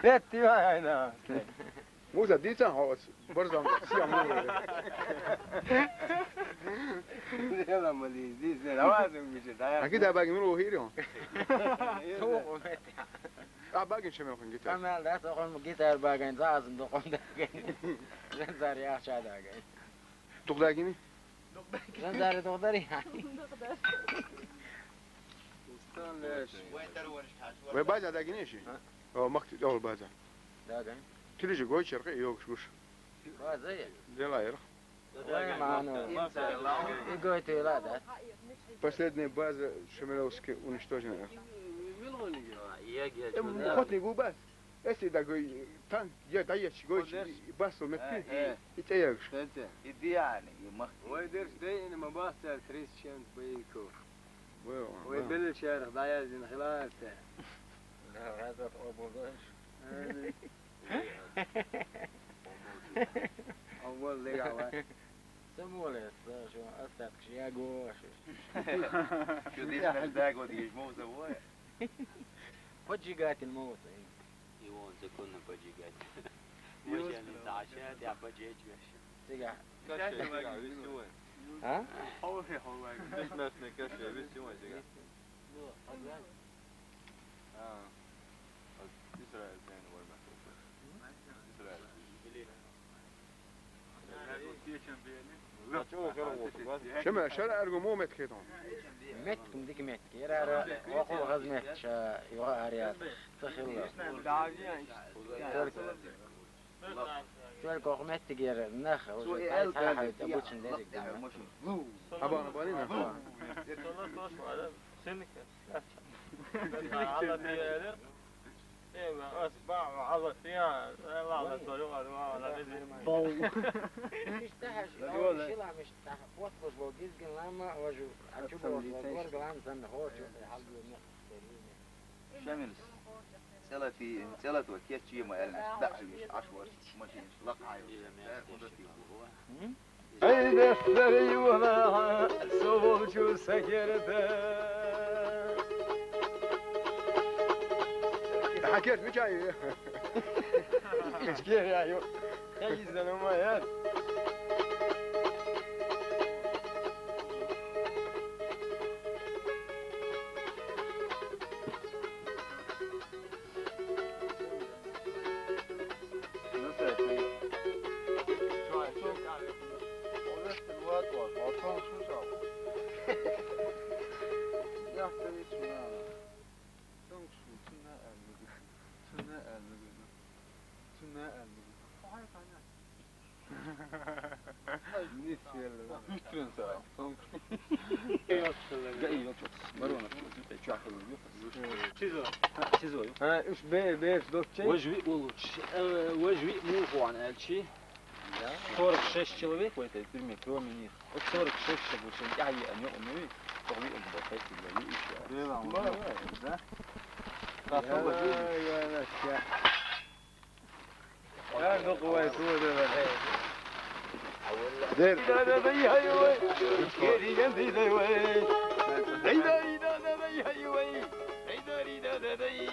Vetti aina. Musa disan hawas barzam siya mo. يلا مالي دي لوازم مش ده. أكيد هباقي من وهيرهم. هو متى. باقي شمال خن جيتار. أنا لا تقول جيتار باقي زازم دقون ده. زنزار يا شاد باقي. تقدريني؟ زنزار تقدري. وبازا داقينيشي. أو مقت أول بازا. داقين. تليجي قوي شرقي يوكش وش. بازا. ده لا يرخ. وين معنا؟ يقول لا ده. Последний база Шамиловский уничтожена. يا خدني جو بس. Если такой танк, я даешь гой бас ومتي. يتأيش. يدي يعني يمخ. ويدرس ده إن ما باستر تريس شمس بيكو. ويبل شارع ضايع زين خلاص. لا هذا أبو غش. أول ليه عواه. سمولة شو أستاذ شيء أقوش. شو دي نحتاج ودي موت هو. بجيجات الموت. يوم زكونا بجيجات. مش يعني تعشات يا بجيج وش. تيجا. ها؟ هو في هو. مش مثل كشة بس يوم تيجا. إسرائيل كان ولا إسرائيل. شمع شارع أرجو مت كده. متكم ديك مت يرى وقو غزمت شا يوها أريات تخيل. تقول مت تجير نخ وزايد حاجة تبوشن ذلك. أبانا بالينا. سنك. ايوه اصبع وعض فيها لا على الطريقه ولا نزل مش تحش شيلها مش تحت وصل بوجيز قلنا وجو عجبه وصل قلنا سنه هو شو حلو شامل سلتي سلت وكيت شيء ما يلمس دعوي عشوار ماشي لقعه أي دفتري ولا سوول شو سكرته حكيت بجاي. مش كيف يا عيو خيز أنا ما يال. وجوي مو عن الشيء 46 человек в этой тюрьме, кроме них. Вот 46 чтобы я и они умеют, тогда им будет и да? يا نقوى سودة دير دا ذي هاي كيري جندي ذي وي داري دا ذي هاي وي داري دا ذي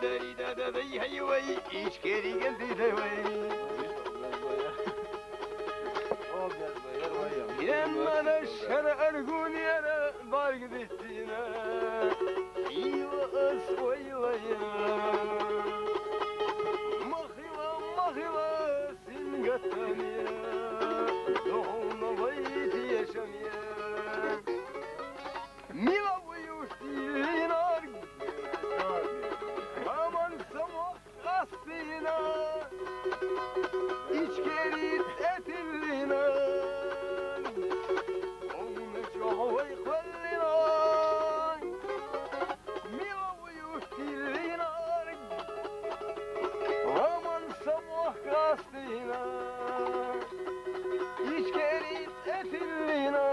داري دا ذي هاي وي إيش كيري جندي ذي وي يا من الشرع أرجوني أنا بارك دستينا أيوة أسوي ويا مخيلة سنقتني دون بيتي يا شمية ميلا ويوشتي نار همان سمح قصينا إشكالي تقتلنا ونجوع ويخلينا ميلا ويوشتي نار همان سمح قصينا إشكالي تقتلنا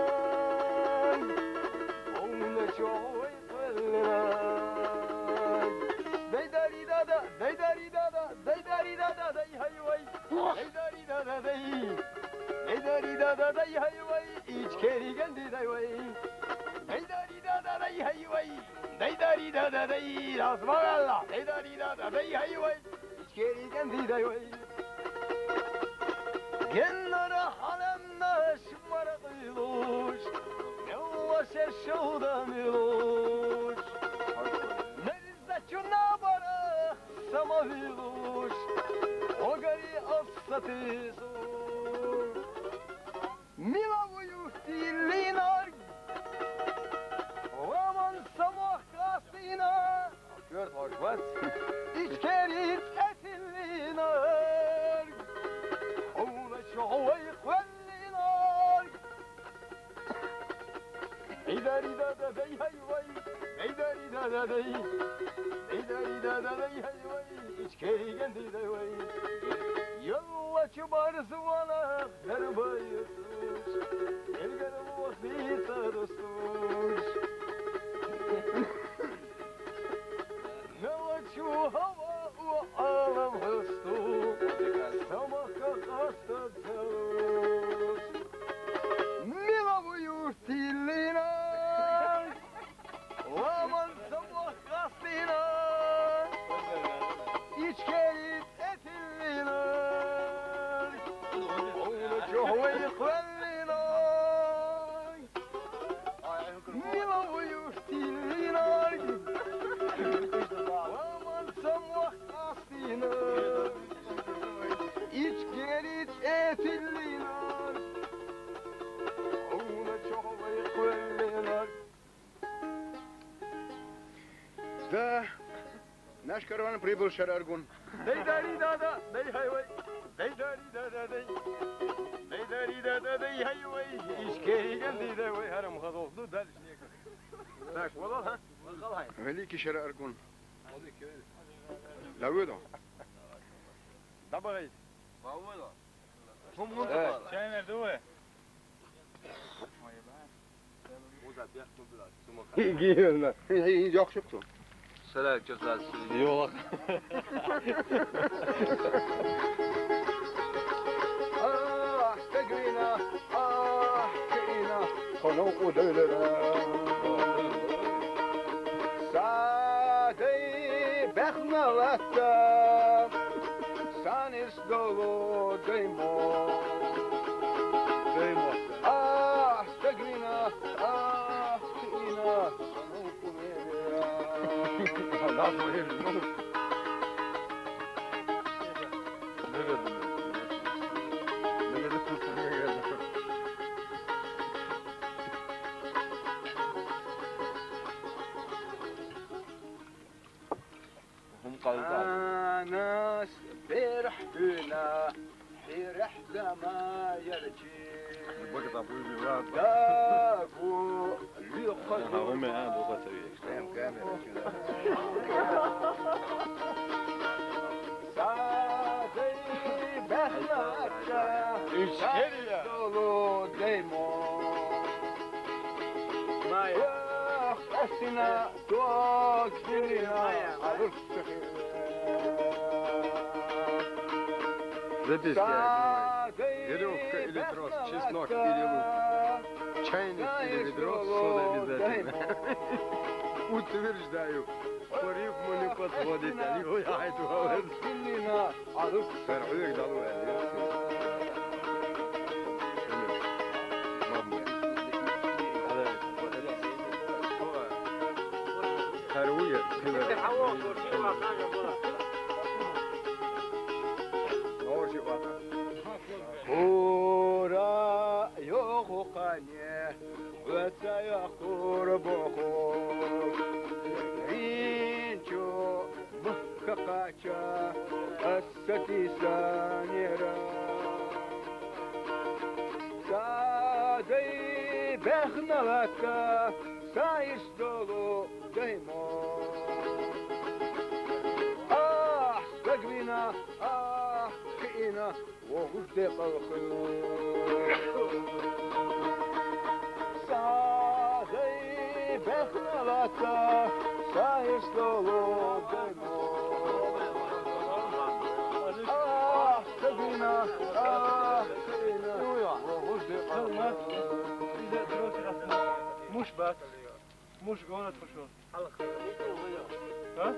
ونجوع ويخلينا دايداري دادا دايداري دادا دايداري دادا داي هاي وي دايداري دادا داي دايداري دادا داي هاي وي إيش كيري جندي داي وي دايداري دادا day hey way. Day dari da da day. Asmalla. Day dari da da day hey way. İçkeri kendi day way. Genlara halemna şımara kıyılmış. Yavaş eşoğdan yılmış. Nerizde çuna bara samavilmış. O gari afsatı Mila vuyu dilinar. Aman sabah kastına. Gör hoşbaz. İçkerit etilinar. Oğla şovayı kvellinar. Eydari da da dey hay vay. Eydari da da dey. Eydari da da dey hay vay. İçkeri kendi dey vay. Yalla çıbarsı bana derbayı. Elgerim vasita dostur. Ne vaçu hava o alam hıstu. Sabah hasta tavus. Mila bu yurt diline. Aman sabah kastine. İçkerit etiline. Oğlu çoğayı kvelline. Mila uyuştinar. Aman sabah kastine. İçkerit etiline. Oğlu çoğayı kvelline. Да, наш караван прибыл в Шараргун. Дай дари да да, дай хай вай. Дай дари да да дай. Дай дари да да дай хай вай. İşkeri geldi de vay haram kadoldu dal. Так, валал ха. Великий Шараргун. Лавыдо. Dabagay. Çay nerede o? Giyiyorlar. Yok çıktı. Selam çocuklar. Yok. Ah, tegina, ah, tegina. Konu udölere. Sadey beknalatta. Sanis dolu deymo. Deymo. Ah, tegina, ah, tegina. Konu udölere. Allah bu evli. ناس برحتنا برحلة ما يرجي داقو هم الآن بغة سادي بخلك İçkeriye. دولو ديمو أسنا توك دنيا عرف Записки. Веревка или трос, чеснок или лук. Чайник или ведро, сода обязательно. Утверждаю, по рифму не подходит, они гуляют в голове. Сарвик дал Харуя. Ora yok kanye ve sayakur bohur Rincho mıkkakaça asati sanira Sadey behnalaka sayış dolu deymo Ah sagvina ah kina وغدق الخيول ساعدي بخلطة سايسلو دمو سبينا سبينا وغدق الخيول مش بس مش قانت فشل حلقة ها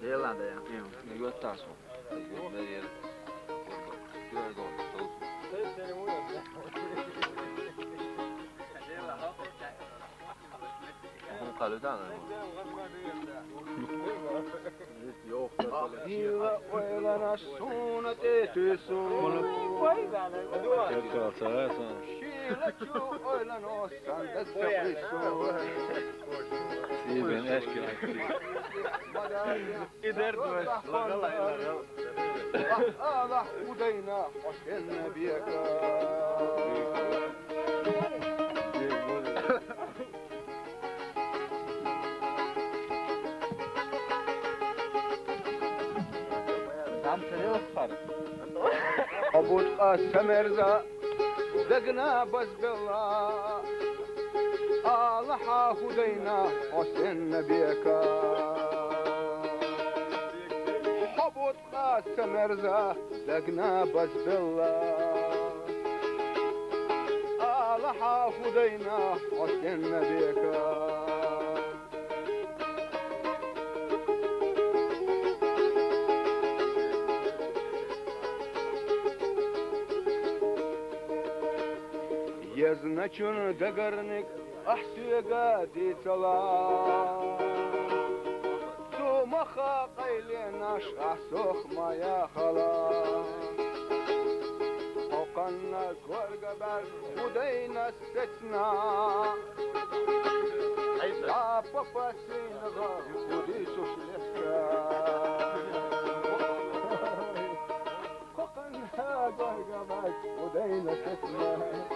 Dela da ja. Io tasso. Ahila oilana suunat etysuun. Shiilatju oilan ossan tässä prissuun. Siiven äsken. قدرت هذا ودينا حسنا بيك أبو القاسم رزا دقنا بس بالله الله هدينا حسنا بيك أبو القاسم رزا دقنا بس بالله الله هدينا حسنا بيك يزنچون دگرنك احسيقا دي تلا تو مخا قيليناش احسوخ ما يا خلا وقنا كورقبر ودينا استثنا لا بابا سينغا وديسو شلفكا وقنا كورقبر ودينا استثنا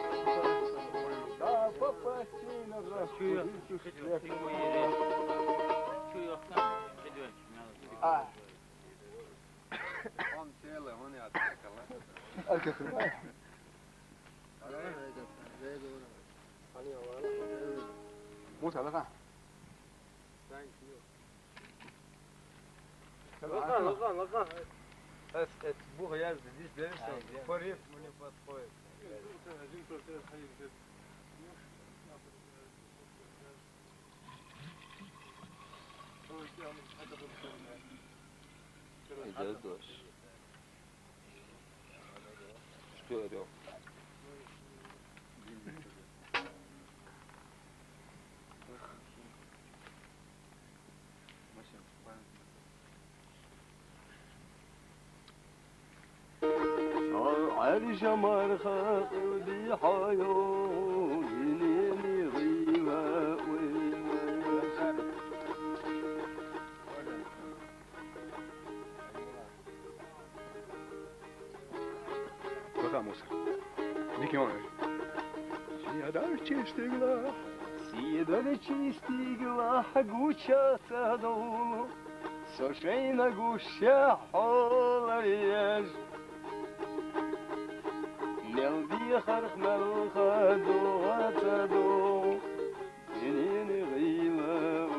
موسى لقى لقى Es buche juist die deze. Voor je moet je wat gooien. Idziesz. Szkoda. علي جمال خاطي ودي حيو يليني غيبة Cosa موسى ديك يوم سيادة تشتغل سيدة تشتغل حقوشة تدول سوشينا قوشة حول رياج نلدي خرق ملخدو غتدو جنين غيلة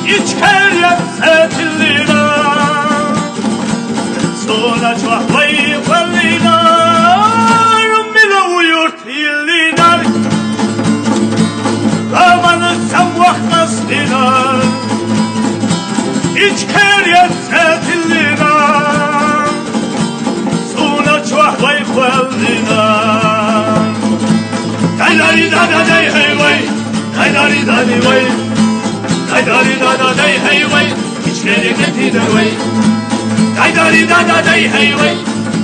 İçke keriet setillina Sona çahvay fallina Mila uyurt illinar Ramanı samvah naslinar İç keriet setillina Sona çahvay fallina Daydari dada day hey way Daydari dadi way Daydari dada day hey way İç keriet setillina way Daydari dada day hey way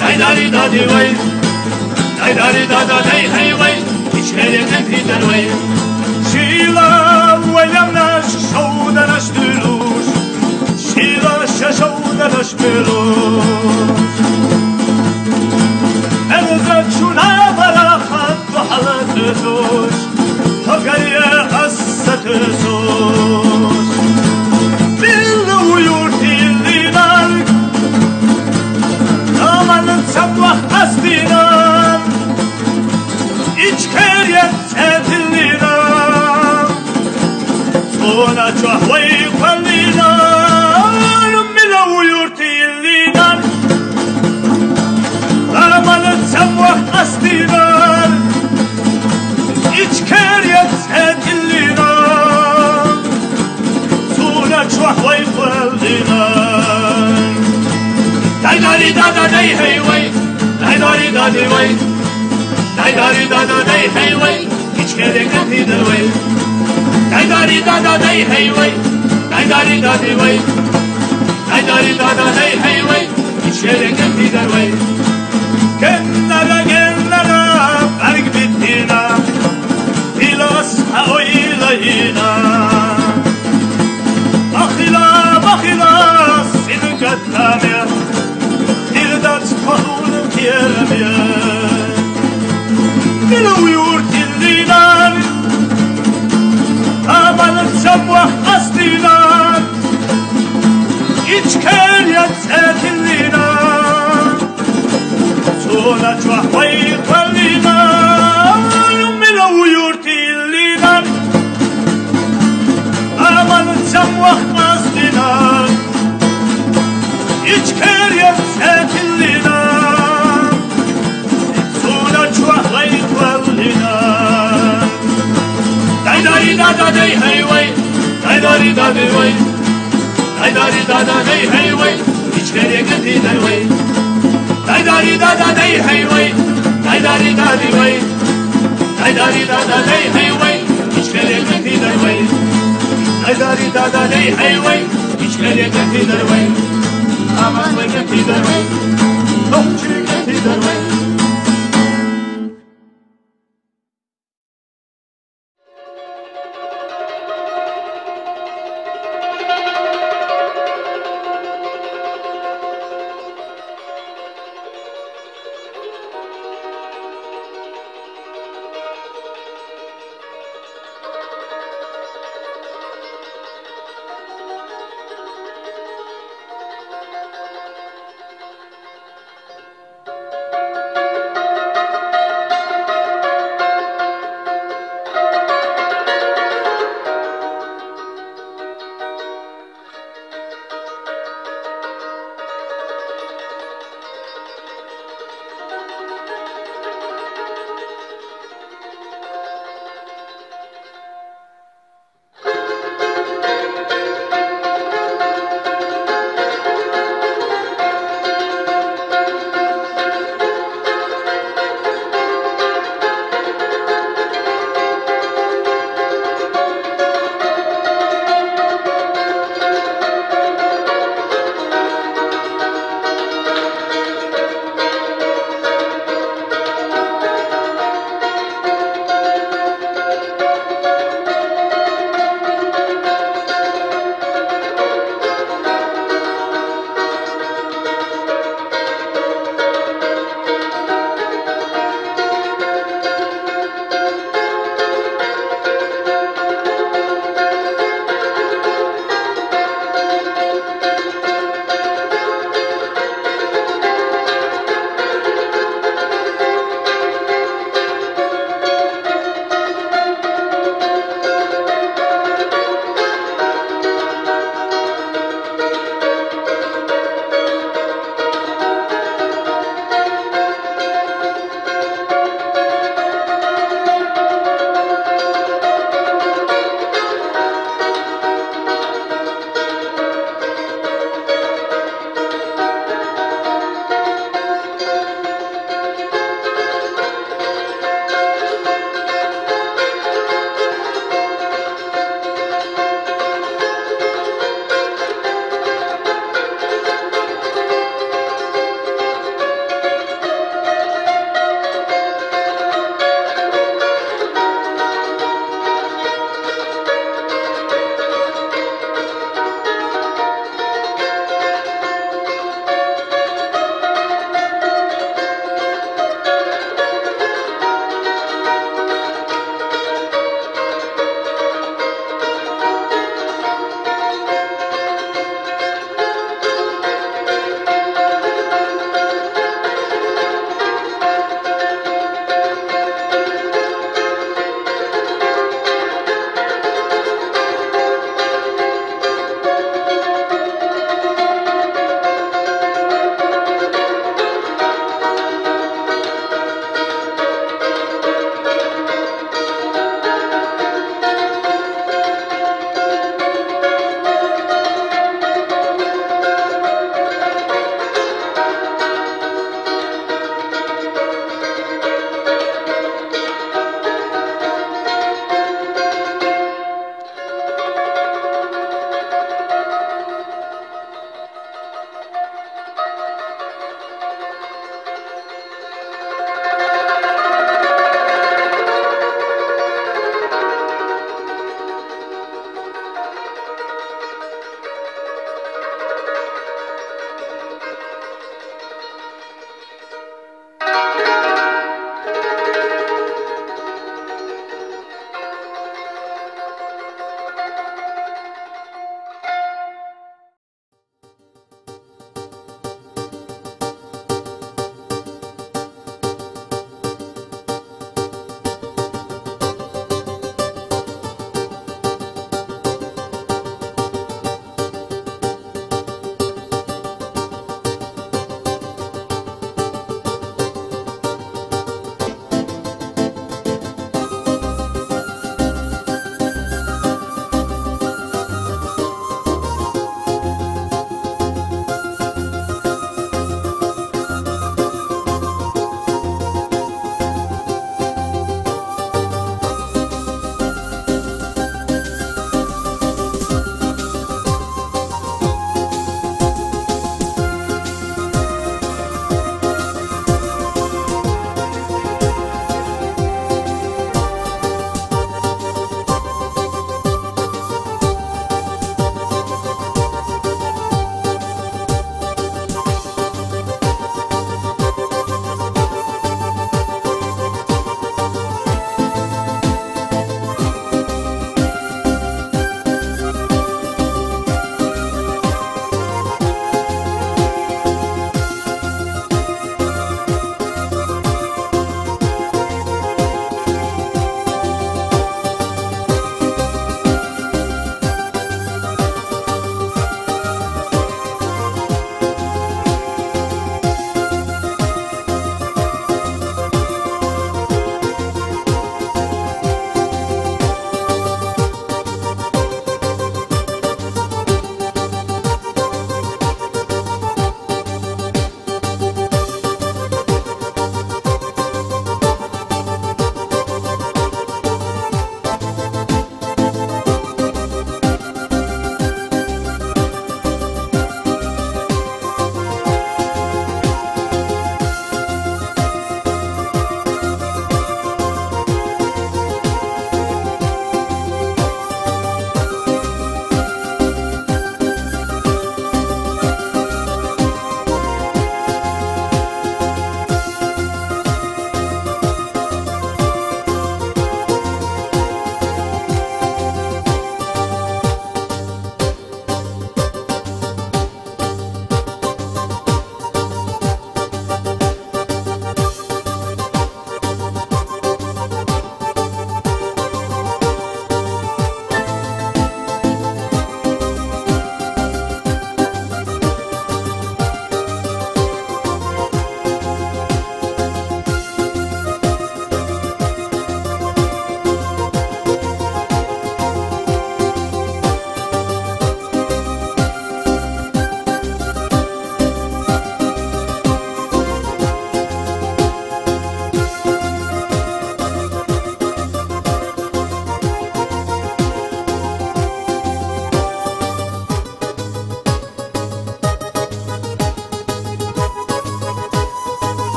Daydari dadi way Daydari dada day hey way İç keriet setillina way Şila ويمناش شودا نشتلوش شيلا شودا نشتلوش الزد شونا برا خط وحلتوش هقايا أستتوش باللو يورتي اللي نارك نامان تسبوح أستينا إيش كريت ستلي Ona çahvay fallina Mila uyurti illinar Aramanı samvah astinar İç keriyet setillina Suna çahvay fallina Daydari dada day hey way Daydari dadi way Daydari dada day hey way İç keriyet setillina way Daydari dada day hey way Daydari dadi way Daydari dada day hey way İçeri getider way Kenara berg bittina İlas ha oylayina Bakhila sinu kattamya İrdat kahulun kiyeremya Dilo yurt illinar Amanın sabah astinar İç keriyet setillina Sona çahvay fallina Mila uyurt illinar Amanın sabah astinar İç keriyet setillina Sona çahvay fallina Daydari dada day hey way Daydari dadi way Daydari dada day hey way İç keriye getider way Daydari dada day hey way Daydari dadi way Daydari dada day hey way İç keriye getider way Daydari dada day hey way İç keriye getider way Aman way getider way Topçu getider way